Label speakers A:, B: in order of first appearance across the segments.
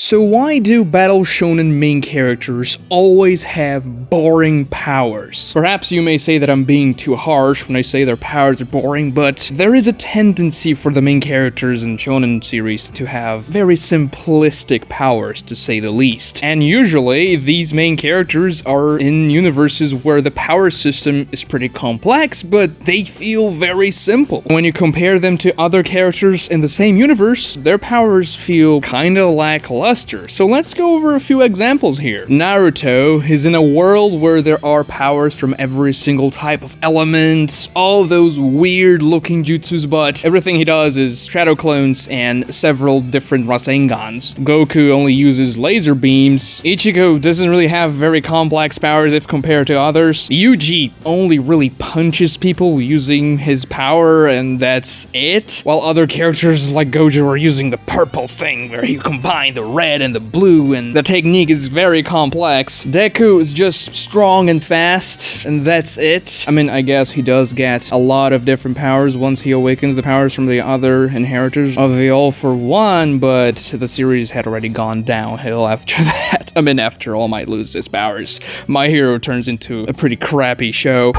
A: So why do battle shonen main characters always have boring powers? Perhaps you may say that I'm being too harsh when I say their powers are boring, but there is a tendency for the main characters in shonen series to have very simplistic powers, to say the least. And usually, these main characters are in universes where the power system is pretty complex, but they feel very simple. When you compare them to other characters in the same universe, their powers feel kinda lackluster. So let's go over a few examples here. Naruto is in a world where there are powers from every single type of element, all those weird looking jutsus, but everything he does is shadow clones and several different Rasengans. Goku only uses laser beams. Ichigo doesn't really have very complex powers if compared to others. Yuji only really punches people using his power, and that's it. While other characters like Gojo are using the purple thing where you combine the red and the blue, and the technique is very complex. Deku is just strong and fast, and that's it. I mean, I guess he does get a lot of different powers once he awakens the powers from the other inheritors of the All for One, but the series had already gone downhill after that. I mean, after All Might lose his powers, My Hero turns into a pretty crappy show.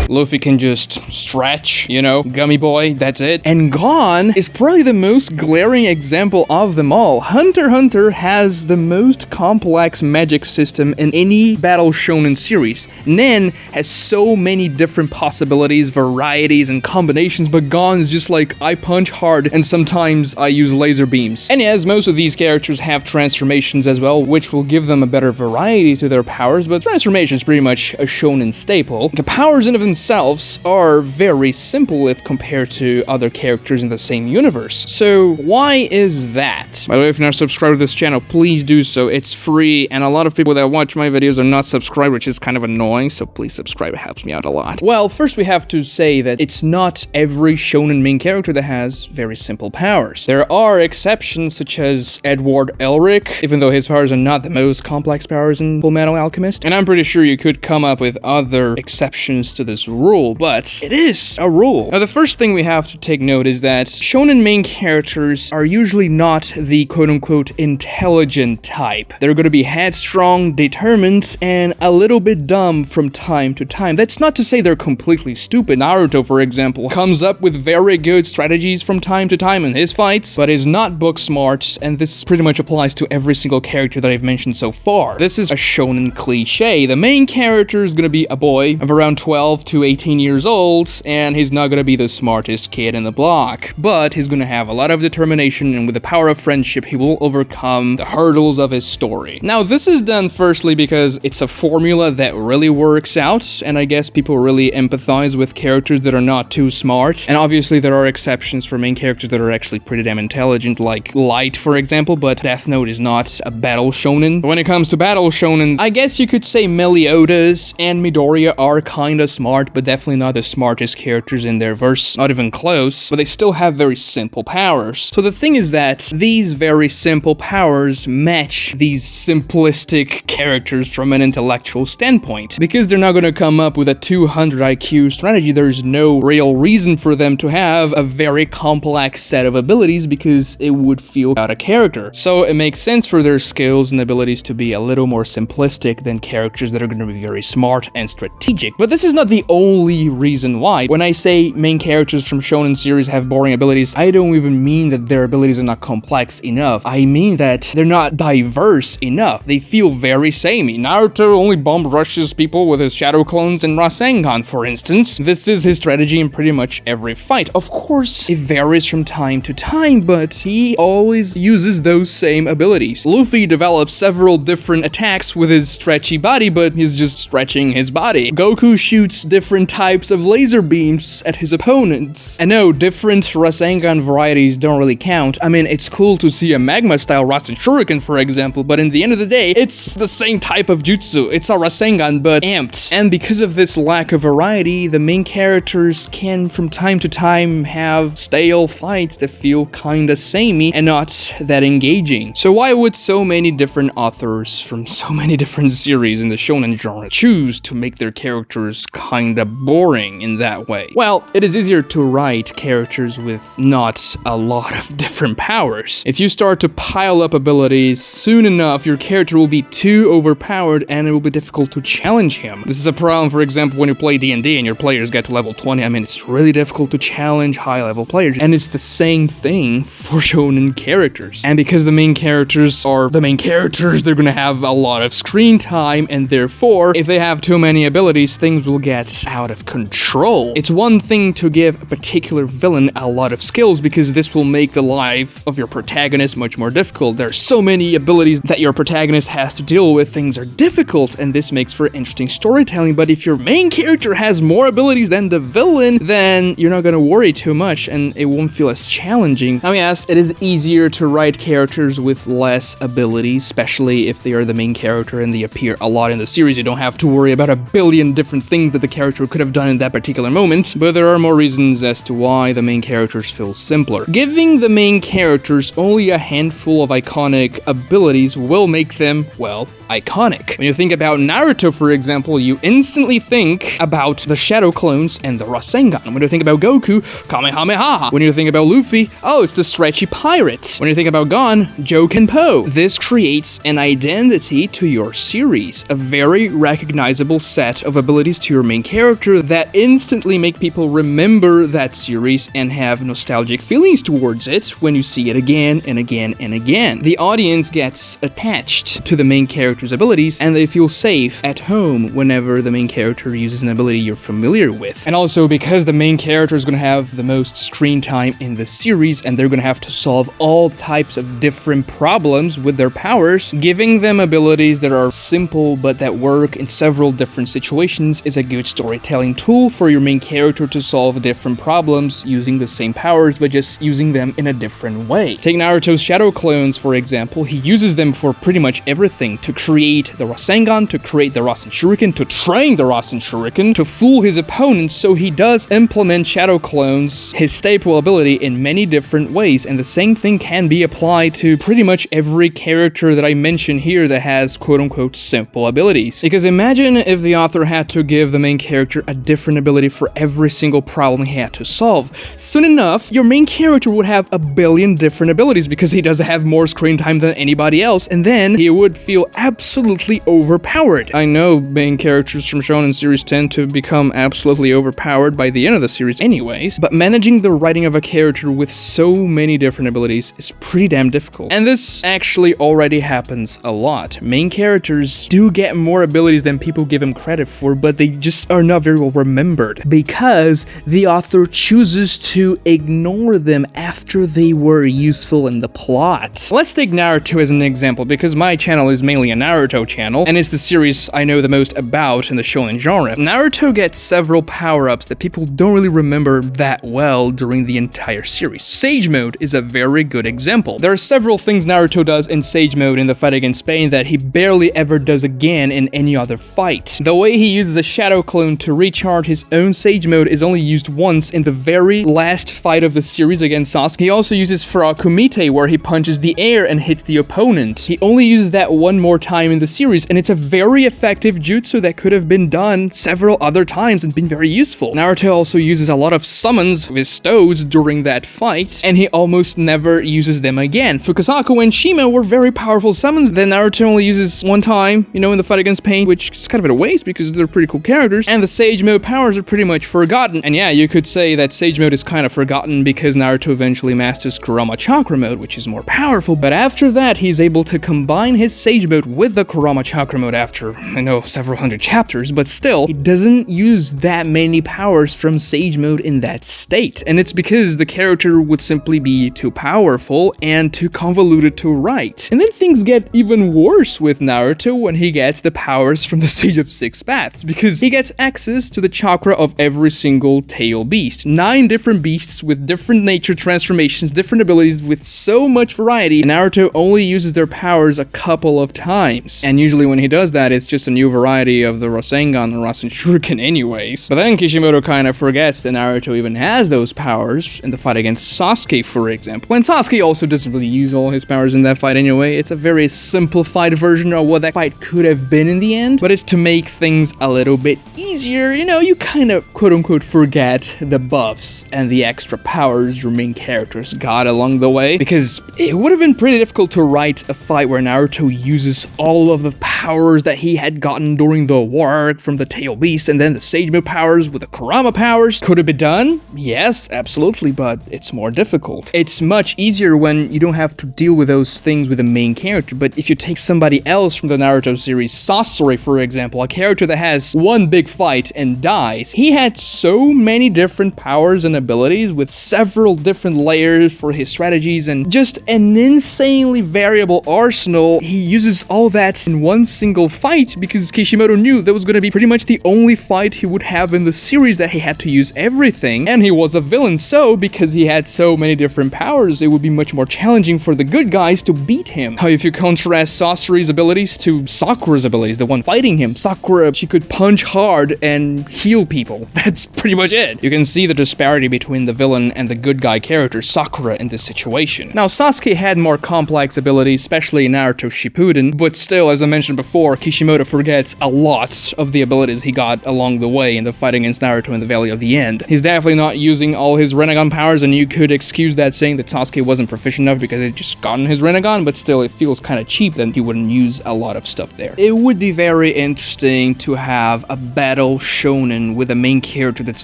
A: Luffy can just stretch, you know, Gummy Boy, that's it. And Gon is probably the most glaring example of them all. Hunter x Hunter has the most complex magic system in any battle shonen series. Nen has so many different possibilities, varieties, and combinations, but Gon is just like, I punch hard, and sometimes I use laser beams. And yes, most of these characters have transformations as well, which will give them a better variety to their powers, but transformation is pretty much a shonen staple. The powers in of themselves are very simple if compared to other characters in the same universe. So why is that? By the way, if you're not subscribed to this channel, please do so. It's free, and a lot of people that watch my videos are not subscribed, which is kind of annoying, so please subscribe. It helps me out a lot. Well, first we have to say that it's not every shonen main character that has very simple powers. There are exceptions, such as Edward Elric, even though his powers are not the most complex powers in Fullmetal Alchemist, and I'm pretty sure you could come up with other exceptions to this rule, but it is a rule. Now, the first thing we have to take note is that shonen main characters are usually not the quote-unquote intelligent type. They're going to be headstrong, determined, and a little bit dumb from time to time. That's not to say they're completely stupid. Naruto, for example, comes up with very good strategies from time to time in his fights, but is not book smart, and this pretty much applies to every single character that I've mentioned so far. This is a shonen cliche. The main character is going to be a boy of around 12 to 18 years old, and he's not gonna be the smartest kid in the block, but he's gonna have a lot of determination, and with the power of friendship, he will overcome the hurdles of his story. Now, this is done firstly because it's a formula that really works out, and I guess people really empathize with characters that are not too smart, and obviously there are exceptions for main characters that are actually pretty damn intelligent, like Light, for example, but Death Note is not a battle shonen. But when it comes to battle shonen, I guess you could say Meliodas and Midoriya are kinda smart, but definitely not the smartest characters in their verse, not even close, but they still have very simple powers. So the thing is that these very simple powers match these simplistic characters from an intellectual standpoint. Because they're not going to come up with a 200 IQ strategy, there's no real reason for them to have a very complex set of abilities because it would feel out of character. So it makes sense for their skills and abilities to be a little more simplistic than characters that are going to be very smart and strategic. But this is not the only reason why. When I say main characters from shonen series have boring abilities, I don't even mean that their abilities are not complex enough. I mean that they're not diverse enough. They feel very samey. Naruto only bomb rushes people with his shadow clones and Rasengan, for instance. This is his strategy in pretty much every fight. Of course, it varies from time to time, but he always uses those same abilities. Luffy develops several different attacks with his stretchy body, but he's just stretching his body. Goku shoots different types of laser beams at his opponents. I know different Rasengan varieties don't really count. I mean, it's cool to see a magma-style Rasen Shuriken, for example, but in the end of the day, it's the same type of jutsu. It's a Rasengan, but amped. And because of this lack of variety, the main characters can, from time to time, have stale fights that feel kinda samey and not that engaging. So why would so many different authors from so many different series in the shonen genre choose to make their characters kinda kinda boring in that way. Well, it is easier to write characters with not a lot of different powers. If you start to pile up abilities, soon enough your character will be too overpowered and it will be difficult to challenge him. This is a problem, for example, when you play D&D and your players get to level 20. I mean, it's really difficult to challenge high-level players, and it's the same thing for shonen characters. And because the main characters are the main characters, they're gonna have a lot of screen time, and therefore, if they have too many abilities, things will get out of control. It's one thing to give a particular villain a lot of skills, because this will make the life of your protagonist much more difficult. There are so many abilities that your protagonist has to deal with, things are difficult, and this makes for interesting storytelling. But if your main character has more abilities than the villain, then you're not gonna worry too much, and it won't feel as challenging. Now yes, it is easier to write characters with less abilities, especially if they are the main character and they appear a lot in the series. You don't have to worry about a billion different things that the character could have done in that particular moment, but there are more reasons as to why the main characters feel simpler. Giving the main characters only a handful of iconic abilities will make them, well, iconic. When you think about Naruto, for example, you instantly think about the Shadow Clones and the Rasengan. When you think about Goku, Kamehameha. When you think about Luffy, oh, it's the stretchy pirate. When you think about Gon, Jokenpo. This creates an identity to your series, a very recognizable set of abilities to your main character that instantly make people remember that series and have nostalgic feelings towards it when you see it again and again and again. The audience gets attached to the main character's abilities, and they feel safe at home whenever the main character uses an ability you're familiar with. And also, because the main character is going to have the most screen time in the series, and they're going to have to solve all types of different problems with their powers, giving them abilities that are simple but that work in several different situations is a good storytelling tool for your main character to solve different problems using the same powers, but just using them in a different way. Take Naruto's Shadow Clones, for example. He uses them for pretty much everything: to create the Rasengan, to create the Rasen Shuriken, to train the Rasen Shuriken, to fool his opponents. So he does implement Shadow Clones, his staple ability, in many different ways, and the same thing can be applied to pretty much every character that I mention here that has quote-unquote simple abilities. Because imagine if the author had to give the main character a different ability for every single problem he had to solve. Soon enough, your main character would have a billion different abilities because he does have more screen time than anybody else, and then he would feel absolutely overpowered. I know main characters from shonen series tend to become absolutely overpowered by the end of the series anyways, but managing the writing of a character with so many different abilities is pretty damn difficult. And this actually already happens a lot. Main characters do get more abilities than people give them credit for, but they just are not very well remembered because the author chooses to ignore them after they were useful in the plot. Let's take Naruto as an example, because my channel is mainly a Naruto channel, and it's the series I know the most about in the shonen genre. Naruto gets several power-ups that people don't really remember that well during the entire series. Sage Mode is a very good example. There are several things Naruto does in Sage Mode in the fight against Pain that he barely ever does again in any other fight. The way he uses a Shadow Clone to recharge his own Sage Mode is only used once in the very last fight of the series against Sasuke. He also uses Furakumite, where he punches the air and hits the opponent. He only uses that one more time in the series, and it's a very effective jutsu that could have been done several other times and been very useful. Naruto also uses a lot of summons with stones during that fight, and he almost never uses them again. Fukasaku and Shima were very powerful summons that Naruto only uses one time, you know, in the fight against Pain, which is kind of a waste because they're pretty cool characters, and the Sage Mode powers are pretty much forgotten. And yeah, you could say that Sage Mode is kind of forgotten because Naruto eventually masters Kurama Chakra Mode, which is more powerful, but after that, he's able to combine his Sage Mode with the Kurama Chakra Mode after, I know, several hundred chapters, but still, he doesn't use that many powers from Sage Mode in that state, and it's because the character would simply be too powerful and too convoluted to write. And then things get even worse with Naruto when he gets the powers from the Sage of Six Paths, because he gets access to the chakra of every single tail beast. 9 different beasts with different nature transformations, different abilities with so much variety, and Naruto only uses their powers a couple of times. And usually when he does that, it's just a new variety of the Rasengan and Rasen Shuriken anyways. But then Kishimoto kind of forgets that Naruto even has those powers in the fight against Sasuke, for example. And Sasuke also doesn't really use all his powers in that fight anyway. It's a very simplified version of what that fight could have been in the end, but it's to make things a little bit easier easier, you know, you kind of quote-unquote forget the buffs and the extra powers your main characters got along the way, because it would have been pretty difficult to write a fight where Naruto uses all of the powers that he had gotten during the war from the Tail Beast and then the Sage Mode powers with the Kurama powers. Could it be done? Yes, absolutely, but it's more difficult. It's much easier when you don't have to deal with those things with the main character, but if you take somebody else from the Naruto series, Sasori, for example, a character that has one big fight and dies, he had so many different powers and abilities with several different layers for his strategies and just an insanely variable arsenal. He uses all that in one single fight because Kishimoto knew that was going to be pretty much the only fight he would have in the series that he had to use everything, and he was a villain, so because he had so many different powers, it would be much more challenging for the good guys to beat him. How if you contrast Sasori's abilities to Sakura's abilities, the one fighting him, Sakura, she could punch hard and heal people. That's pretty much it. You can see the disparity between the villain and the good guy character, Sakura, in this situation. Now, Sasuke had more complex abilities, especially in Naruto Shippuden, but still, as I mentioned before, Kishimoto forgets a lot of the abilities he got along the way in the fight against Naruto in the Valley of the End. He's definitely not using all his Rinnegan powers, and you could excuse that saying that Sasuke wasn't proficient enough because he'd just gotten his Rinnegan, but still, it feels kind of cheap that he wouldn't use a lot of stuff there. It would be very interesting to have a battle shonen with a main character that's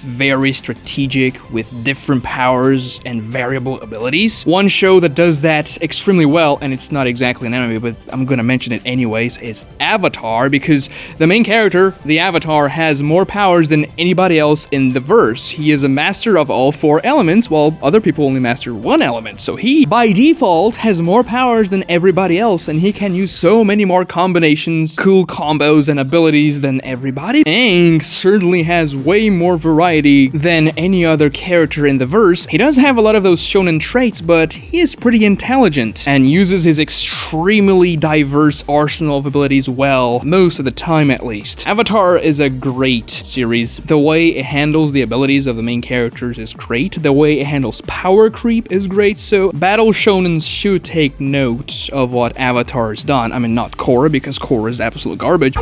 A: very strategic with different powers and variable abilities. One show that does that extremely well, and it's not exactly an anime, but I'm gonna mention it anyways, is Avatar, because the main character, the Avatar, has more powers than anybody else in the verse. He is a master of all 4 elements, while other people only master 1 element, so he, by default, has more powers than everybody else, and he can use so many more combinations, cool combos, and abilities than everybody. Aang certainly has way more variety than any other character in the verse. He does have a lot of those shonen traits, but he is pretty intelligent and uses his extremely diverse arsenal of abilities well, most of the time at least. Avatar is a great series. The way it handles the abilities of the main characters is great. The way it handles power creep is great, so battle shonens should take note of what Avatar has done. I mean, not Korra, because Korra is absolute garbage.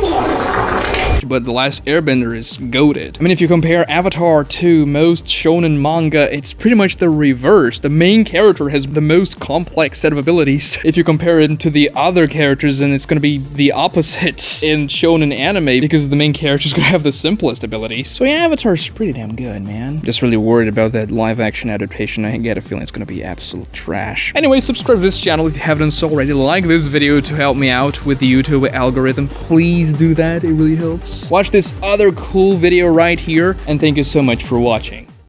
A: But The Last Airbender is goated. I mean, if you compare Avatar to most shonen manga, it's pretty much the reverse. The main character has the most complex set of abilities. If you compare it to the other characters, then it's gonna be the opposite in shonen anime, because the main character's gonna have the simplest abilities. So yeah, Avatar's pretty damn good, man. Just really worried about that live-action adaptation. I get a feeling it's gonna be absolute trash. Anyway, subscribe to this channel if you haven't so already. Like this video to help me out with the YouTube algorithm. Please do that, it really helps. Watch this other cool video right here, and thank you so much for watching.